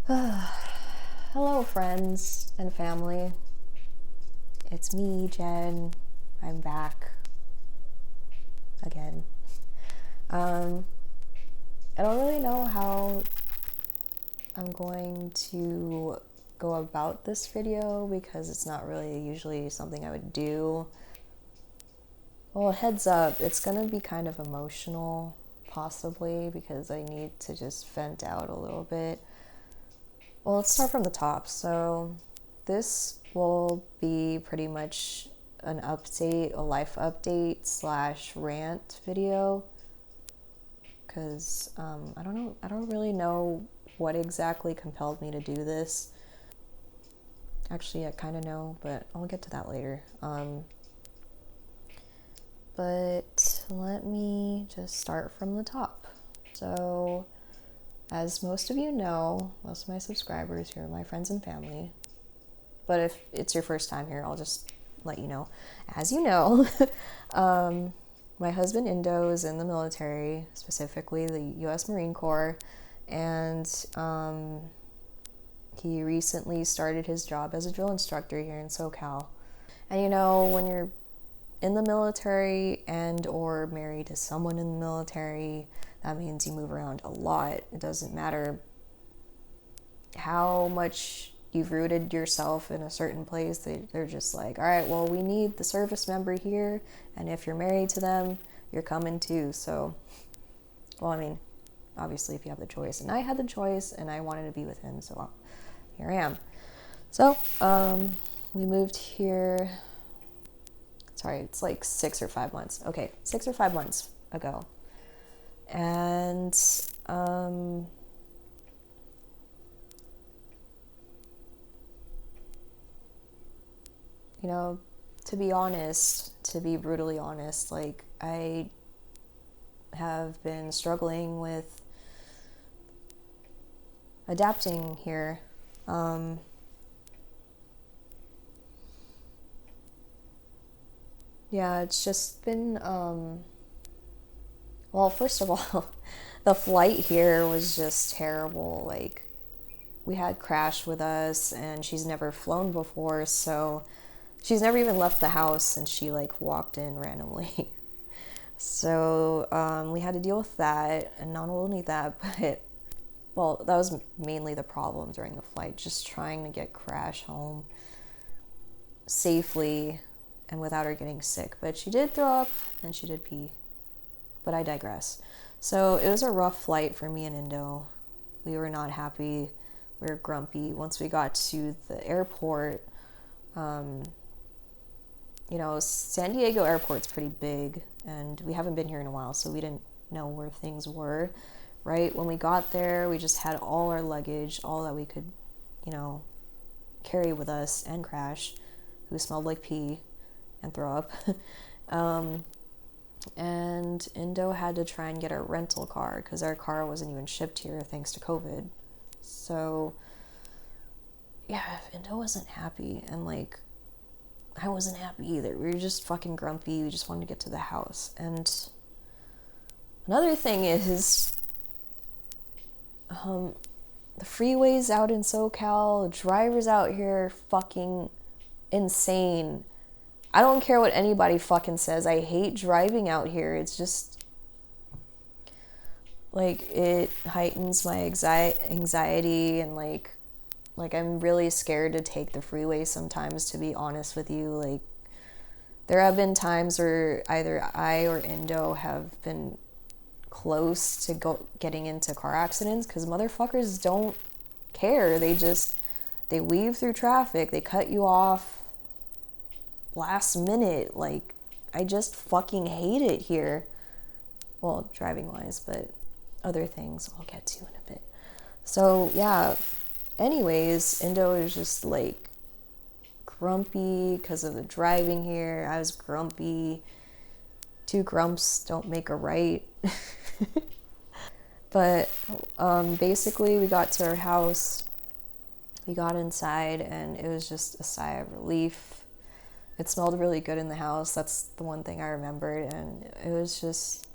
Hello, friends and family. It's me, Jen. I'm back again. Um, I don't really know how I'm going to go about this video because it's not really usually something I would do. Well, heads up, it's gonna be kind of emotional, possibly, because I need to just vent out a little bit. Well, let's start from the top. So, this will be pretty much an update, a life update slash rant video. Because I don't know, I don't really know what exactly compelled me to do this. Actually, I kind of know, but I'll get to that later. But let me just start from the top. So, as most of you know, most of my subscribers here are my friends and family. But if it's your first time here, I'll just let you know. As you know, my husband Indo is in the military, specifically the U.S. Marine Corps, and he recently started his job as a drill instructor here in SoCal. And you know, when you're in the military and or married to someone in the military, that means you move around a lot. It doesn't matter how much you've rooted yourself in a certain place. They're just like, all right, well, we need the service member here, and if you're married to them, you're coming too. So, well, I mean, obviously if you have the choice, and I had the choice and I wanted to be with him, so here I am. So we moved here, sorry, it's like 6 or 5 months. Okay, 6 or 5 months ago. And you know, to be honest, to be brutally honest, like I have been struggling with adapting here. Yeah, it's just been, well, first of all, the flight here was just terrible. Like, we had Crash with us, and she's never flown before, so she's never even left the house since she, like, walked in randomly. So, we had to deal with that, and not only that, but, well, that was mainly the problem during the flight, just trying to get Crash home safely and without her getting sick. But she did throw up and she did pee. But I digress. So it was a rough flight for me and Indo. We were not happy. We were grumpy. Once we got to the airport, you know, San Diego airport's pretty big, and we haven't been here in a while, so we didn't know where things were, right? When we got there, we just had all our luggage, all that we could, you know, carry with us, and Crash, who smelled like pee and throw up. And Indo had to try and get a rental car because our car wasn't even shipped here thanks to COVID. So, yeah, Indo wasn't happy, and like, I wasn't happy either. We were just fucking grumpy. We just wanted to get to the house. And another thing is, the freeways out in SoCal, drivers out here are fucking insane. I don't care what anybody fucking says. I hate driving out here. It's just, like, it heightens my anxiety, and like I'm really scared to take the freeway sometimes, to be honest with you. Like, there have been times where either I or Indo have been close to getting into car accidents because motherfuckers don't care. They weave through traffic, they cut you off last minute. Like, I just fucking hate it here. Well, driving wise, but other things I'll get to in a bit. So yeah, anyways, Indo is just like grumpy because of the driving here. I was grumpy. Two grumps don't make a right. But basically we got to our house, we got inside, and it was just a sigh of relief. It smelled really good in the house. That's the one thing I remembered. And it was just,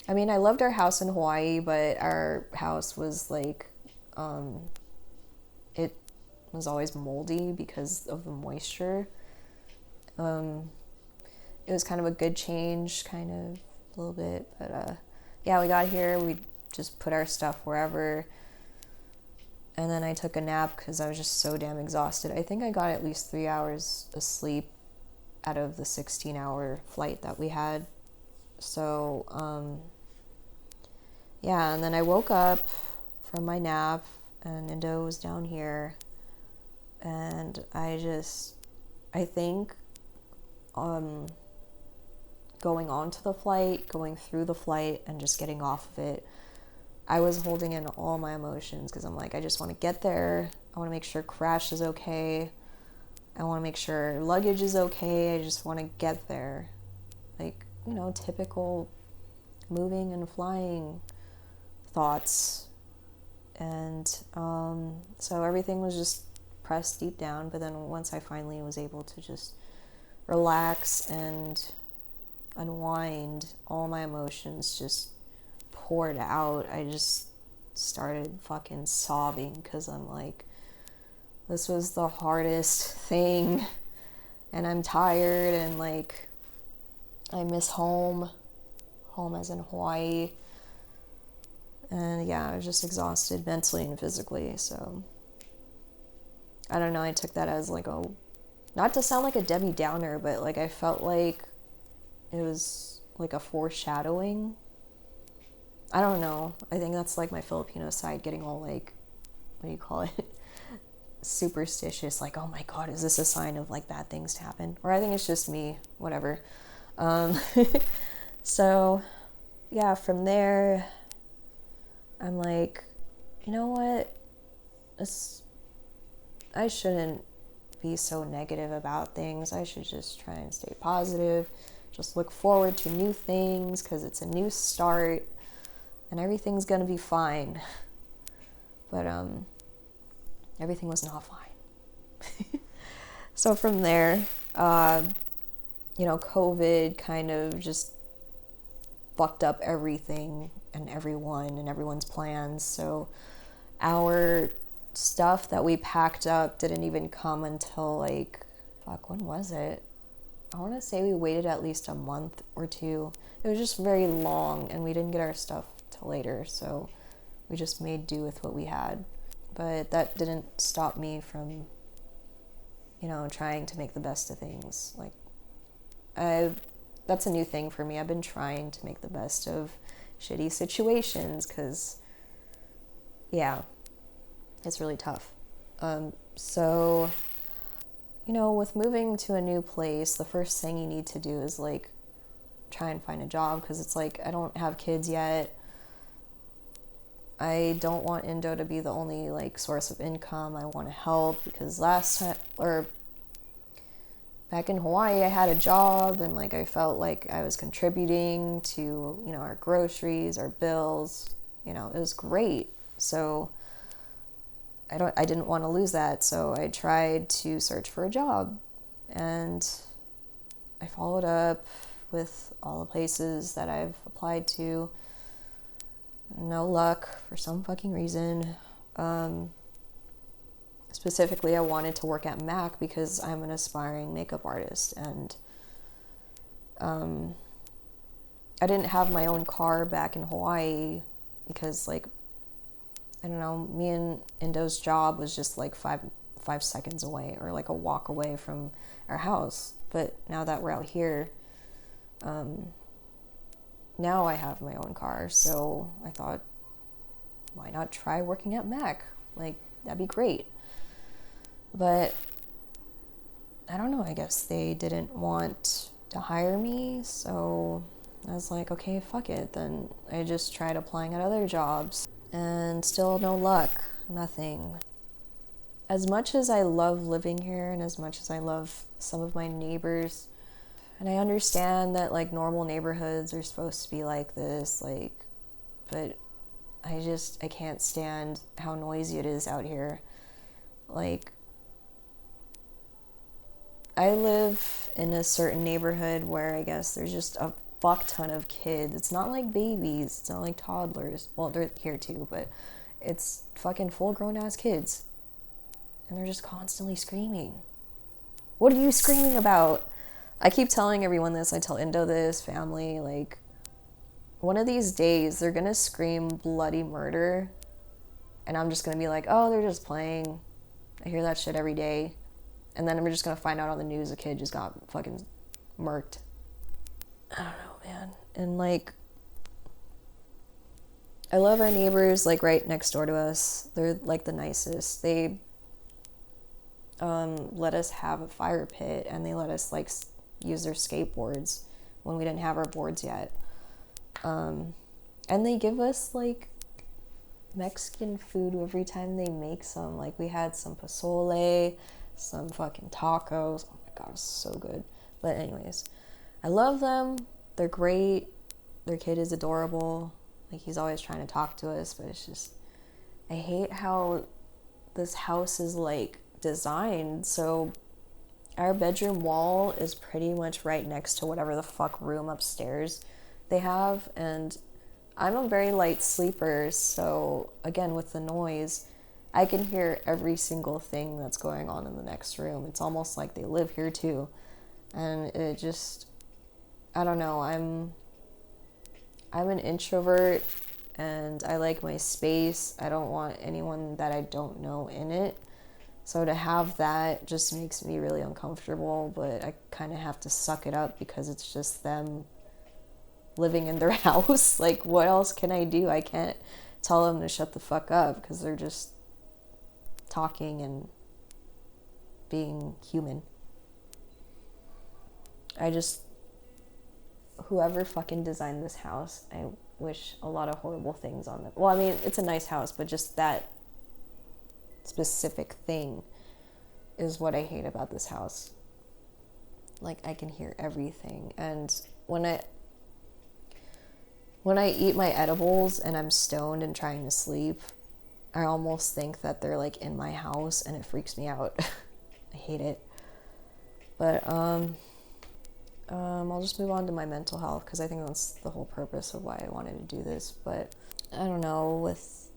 I mean, I loved our house in Hawaii, but our house was like It was always moldy because of the moisture. It was kind of a good change, kind of a little bit. But yeah, we got here. We just put our stuff wherever. And then I took a nap because I was just so damn exhausted. I think I got at least 3 hours of sleep out of the 16-hour flight that we had. So, yeah, and then I woke up from my nap and Indo was down here. And I think going onto the flight, going through the flight, and just getting off of it, I was holding in all my emotions because I'm like, I just want to get there. I want to make sure crash is okay. I want to make sure luggage is okay. I just want to get there. Like, typical moving and flying thoughts. And so everything was just pressed deep down. But then once I finally was able to just relax and unwind, all my emotions just poured out. I just started fucking sobbing because I'm like, this was the hardest thing and I'm tired and like I miss home as in Hawaii. And yeah, I was just exhausted mentally and physically. So I don't know, I took that as like not to sound like a Debbie Downer, but like I felt like it was like a foreshadowing. I don't know. I think that's like my Filipino side getting all like, what do you call it? Superstitious. Like, oh my God, is this a sign of like bad things to happen? Or I think it's just me, whatever. So yeah, from there, I'm like, you know what? I shouldn't be so negative about things. I should just try and stay positive. Just look forward to new things because it's a new start. And everything's gonna be fine. But everything was not fine. So from there, COVID kind of just fucked up everything and everyone and everyone's plans. So our stuff that we packed up didn't even come until like, when was it? I want to say we waited at least a month or two. It was just very long and we didn't get our stuff till later, so we just made do with what we had. But that didn't stop me from trying to make the best of things. Like that's a new thing for me. I've been trying to make the best of shitty situations because yeah, it's really tough. So with moving to a new place, the first thing you need to do is like try and find a job because it's like I don't have kids yet. I don't want Indo to be the only like source of income. I want to help because last time or back in Hawaii I had a job and like I felt like I was contributing to our groceries, our bills. It was great. So I didn't want to lose that, so I tried to search for a job and I followed up with all the places that I've applied to. No luck for some fucking reason. Specifically, I wanted to work at MAC because I'm an aspiring makeup artist and I didn't have my own car back in Hawaii because like I don't know, me and Indo's job was just like five seconds away or like a walk away from our house. But now that we're out here, now I have my own car. So I thought, why not try working at Mac? Like, that'd be great. But I don't know, I guess they didn't want to hire me. So I was like, okay, fuck it. Then I just tried applying at other jobs. And still no luck, nothing. As much as I love living here and as much as I love some of my neighbors, and I understand that like normal neighborhoods are supposed to be like this, like, but I can't stand how noisy it is out here. Like, I live in a certain neighborhood where I guess there's just a fuck ton of kids. It's not like babies, it's not like toddlers. Well, they're here too, but it's fucking full grown ass kids. And they're just constantly screaming. What are you screaming about? I keep telling everyone this. I tell Indo this, family, like, one of these days they're gonna scream bloody murder. And I'm just gonna be like, oh, they're just playing. I hear that shit every day. And then I'm just gonna find out on the news a kid just got fucking murked. I don't know, man. And like, I love our neighbors, like, right next door to us. They're like the nicest. They let us have a fire pit, and they let us like use their skateboards when we didn't have our boards yet. And they give us like Mexican food every time they make some. Like, we had some pozole, some fucking tacos. Oh my god, it was so good. But anyways, I love them. They're great. Their kid is adorable. Like, he's always trying to talk to us, but it's just, I hate how this house is like designed. So our bedroom wall is pretty much right next to whatever the fuck room upstairs they have, and I'm a very light sleeper, so again, with the noise, I can hear every single thing that's going on in the next room. It's almost like they live here too. And it just, I don't know, I'm an introvert, and I like my space. I don't want anyone that I don't know in it. So to have that just makes me really uncomfortable, but I kind of have to suck it up because it's just them living in their house. Like, what else can I do? I can't tell them to shut the fuck up because they're just talking and being human. Whoever fucking designed this house, I wish a lot of horrible things on them. Well, I mean, it's a nice house, but just that specific thing is what I hate about this house. Like, I can hear everything, and when I eat my edibles and I'm stoned and trying to sleep, I almost think that they're like in my house, and it freaks me out. I hate it. But I'll just move on to my mental health because I think that's the whole purpose of why I wanted to do this. But I don't know, with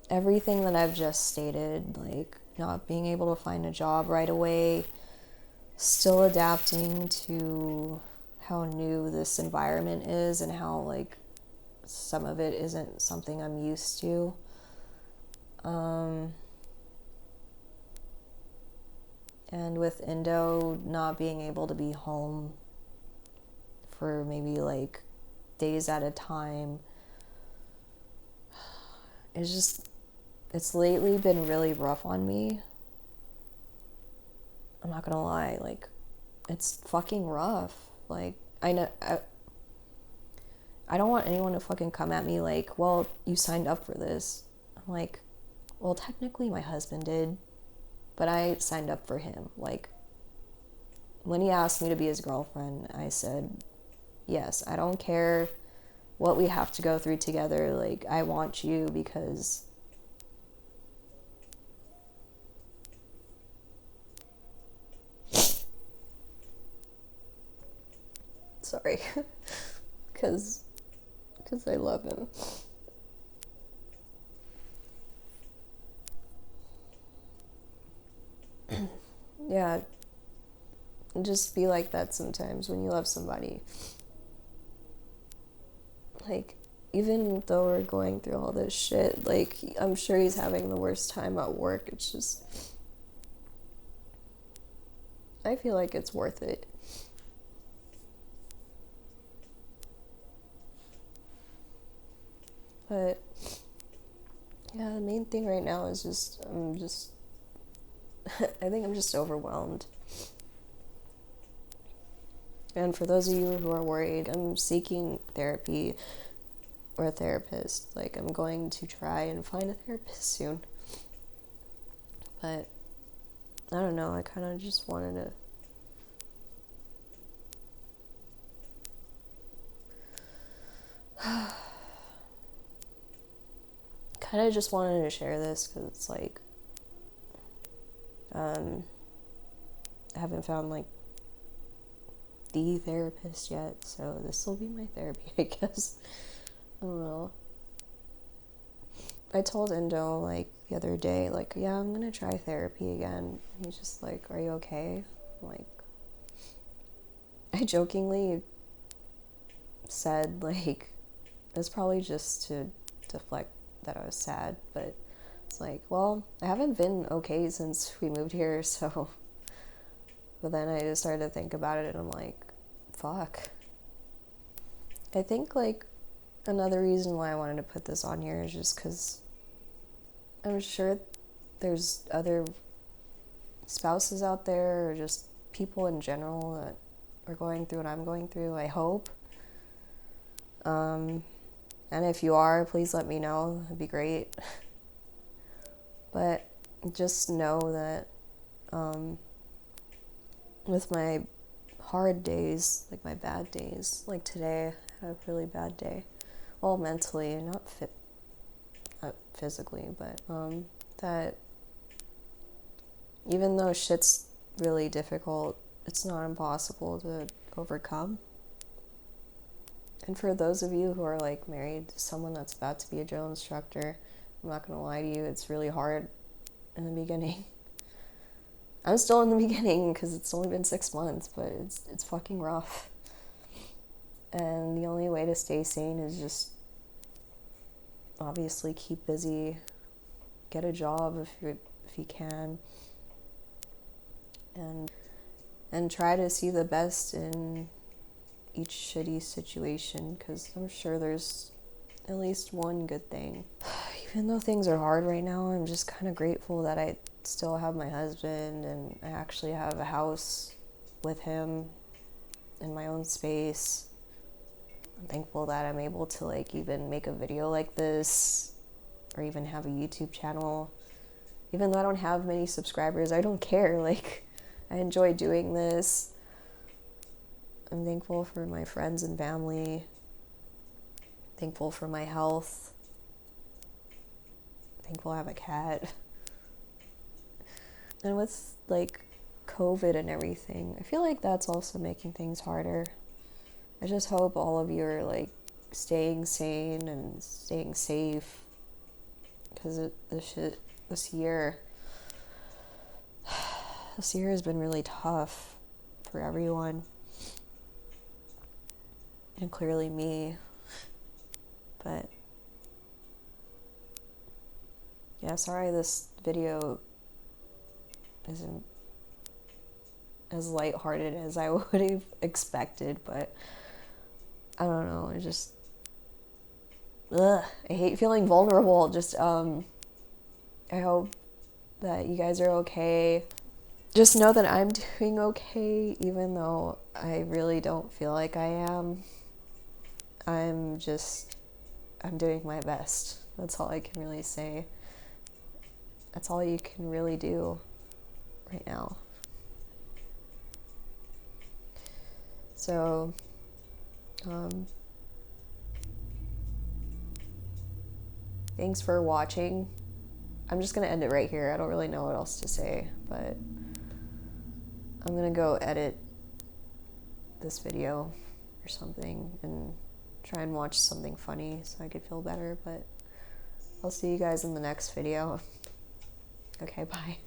everything that I've just stated, like not being able to find a job right away, still adapting to how new this environment is and how like some of it isn't something I'm used to. And with Indo not being able to be home for maybe like days at a time, it's lately been really rough on me. I'm not gonna lie, like, it's fucking rough. Like, I know, I don't want anyone to fucking come at me like, well, you signed up for this. I'm like, well, technically my husband did, but I signed up for him. Like, when he asked me to be his girlfriend, I said, yes, I don't care what we have to go through together. Like, I want you because sorry, because I love him. Yeah, just be like that sometimes when you love somebody. Like, even though we're going through all this shit, like, I'm sure he's having the worst time at work. It's just, I feel like it's worth it. But yeah, the main thing right now is just I think I'm just overwhelmed. And for those of you who are worried, I'm seeking therapy or a therapist. Like, I'm going to try and find a therapist soon. But I don't know, I kind of just wanted to share this because it's like I haven't found like the therapist yet, so this will be my therapy, I guess. I don't know. I told Indo like the other day, like, yeah, I'm gonna try therapy again. He's just like, are you okay? I'm like, I jokingly said like it's probably just to deflect that I was sad, but it's like, well, I haven't been okay since we moved here, so. But then I just started to think about it, and I'm like, fuck. I think like another reason why I wanted to put this on here is just because I'm sure there's other spouses out there, or just people in general that are going through what I'm going through, I hope. And if you are, please let me know. It'd be great. But just know that with my hard days, like my bad days, like today, I had a really bad day. Well, mentally, not physically, but that even though shit's really difficult, it's not impossible to overcome. And for those of you who are like married to someone that's about to be a drill instructor, I'm not gonna lie to you, it's really hard in the beginning. I'm still in the beginning because it's only been 6 months, but it's fucking rough. And the only way to stay sane is just obviously keep busy, get a job if you can, and try to see the best in each shitty situation, because I'm sure there's at least one good thing. Even though things are hard right now, I'm just kind of grateful that I still have my husband and I actually have a house with him in my own space. I'm thankful that I'm able to like even make a video like this or even have a YouTube channel. Even though I don't have many subscribers, I don't care. Like, I enjoy doing this. I'm thankful for my friends and family. Thankful for my health. Thankful I have a cat. And with like COVID and everything, I feel like that's also making things harder. I just hope all of you are like staying sane and staying safe, because this year has been really tough for everyone, and clearly me. But yeah, sorry this video isn't as lighthearted as I would have expected, but I don't know, I just I hate feeling vulnerable. Just I hope that you guys are okay. Just know that I'm doing okay, even though I really don't feel like I am. I'm doing my best. That's all I can really say. That's all you can really do right now. So, thanks for watching. I'm just gonna end it right here. I don't really know what else to say, but I'm gonna go edit this video or something and try and watch something funny so I could feel better, but I'll see you guys in the next video. Okay, bye.